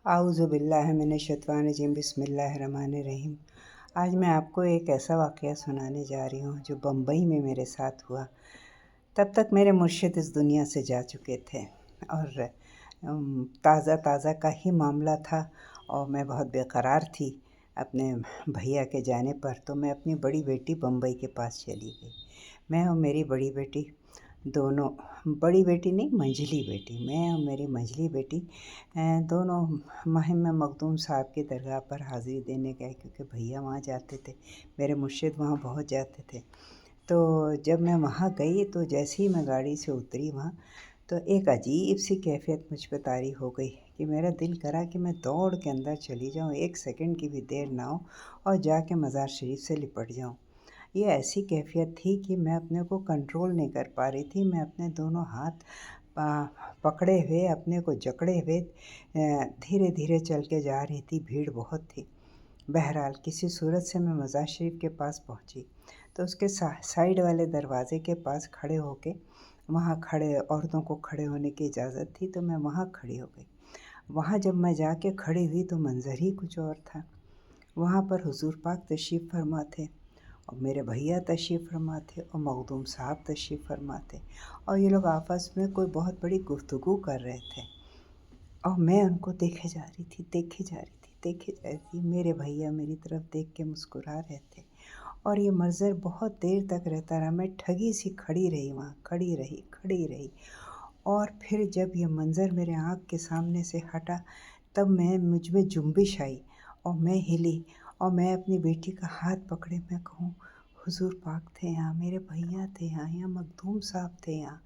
आऊज़ु बिल्लाहि मिनश्शैतानिर्रजीम बिस्मिल्लाहिर्रहमानिर्रहीम। आज मैं आपको एक ऐसा वाक़या सुनाने जा रही हूँ जो बम्बई में मेरे साथ हुआ। तब तक मेरे मुर्शिद इस दुनिया से जा चुके थे और ताज़ा ताज़ा का ही मामला था और मैं बहुत बेकरार थी अपने भैया के जाने पर। तो मैं अपनी बड़ी बेटी बम्बई के पास चली गई। मैं और मेरी बड़ी बेटी दोनों, बड़ी बेटी नहीं मंझली बेटी, मैं और मेरी मंझली बेटी दोनों मुहिम मखदूम साहब की दरगाह पर हाज़िरी देने गए, क्योंकि भैया वहाँ जाते थे, मेरे मुर्शिद वहाँ बहुत जाते थे। तो जब मैं वहाँ गई तो जैसे ही मैं गाड़ी से उतरी वहाँ, तो एक अजीब सी कैफ़ियत मुझ पे तारी हो गई कि मेरा दिल करा कि मैं दौड़ के अंदर चली जाऊँ, एक सेकंड की भी देर ना हो और जाके मज़ार शरीफ से लिपट जाऊँ। ये ऐसी कैफ़ियत थी कि मैं अपने को कंट्रोल नहीं कर पा रही थी। मैं अपने दोनों हाथ पकड़े हुए, अपने को जकड़े हुए धीरे धीरे चल के जा रही थी। भीड़ बहुत थी। बहरहाल किसी सूरत से मैं मज़ार शरीफ के पास पहुँची, तो उसके साइड वाले दरवाज़े के पास खड़े होके, वहाँ खड़े औरतों को खड़े होने की इजाज़त थी, तो मैं वहाँ खड़ी हो गई। वहाँ जब मैं जाके खड़ी हुई तो मंज़र ही कुछ और था। वहाँ पर हुज़ूर पाक तशरीफ़ फरमा थे और मेरे भैया तशरीफ़ फरमा थे और मखदूम साहब तशरीफ़ फरमा थे, और ये लोग आपस में कोई बहुत बड़ी गुफ्तगू कर रहे थे और मैं उनको देखे जा रही थी, देखे जा रही थी, देखे जा रही थी। मेरे भैया मेरी तरफ देख के मुस्कुरा रहे थे और ये मंज़र बहुत देर तक रहता रहा। मैं ठगी सी खड़ी रही वहाँ, खड़ी रही, खड़ी रही। और फिर जब ये मंज़र मेरे आँख के सामने से हटा, तब मुझ में जुम्बिश आई और मैं हिली और मैं अपनी बेटी का हाथ पकड़े मैं कहूँ, हुज़ूर पाक थे यहाँ, मेरे भैया थे यहाँ मखदूम साहब थे यहाँ,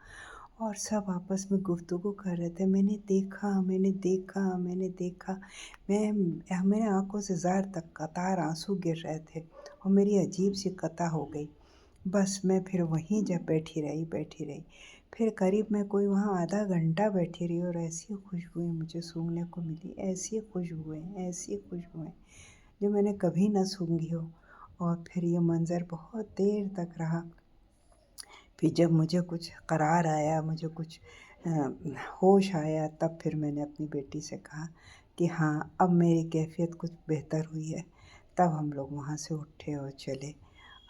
और सब आपस में गुफ्तगू कर रहे थे। मैंने देखा, मैंने देखा, मैंने देखा। मेरे आँखों से ज़ार तक कतार आँसू गिर रहे थे और मेरी अजीब सी कता हो गई। बस मैं फिर वहीं जब बैठी रही। फिर करीब मैं कोई वहाँ आधा घंटा बैठी रही और ऐसी खुशबुएँ मुझे सूंघने को मिली, ऐसी खुशबुएँ जो मैंने कभी ना सूंघी हो। और फिर ये मंज़र बहुत देर तक रहा। फिर जब मुझे कुछ करार आया, मुझे कुछ होश आया, तब फिर मैंने अपनी बेटी से कहा कि हाँ, अब मेरी कैफ़ियत कुछ बेहतर हुई है। तब हम लोग वहाँ से उठे और चले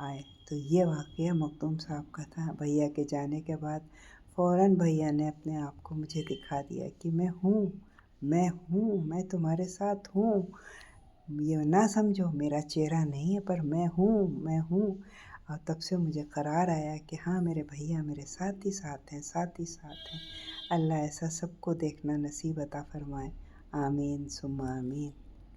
आए। तो ये वाक़या मखदूम साहब का था। भैया के जाने के बाद फ़ौरन भैया ने अपने आप को मुझे दिखा दिया कि मैं हूँ, मैं तुम्हारे साथ हूँ। ये ना समझो मेरा चेहरा नहीं है, पर मैं हूँ। और तब से मुझे करार आया कि हाँ, मेरे भैया मेरे साथ ही साथ हैं, साथ ही साथ हैं। अल्लाह ऐसा सबको देखना नसीब अता फ़रमाए। आमीन सुम्मा आमीन।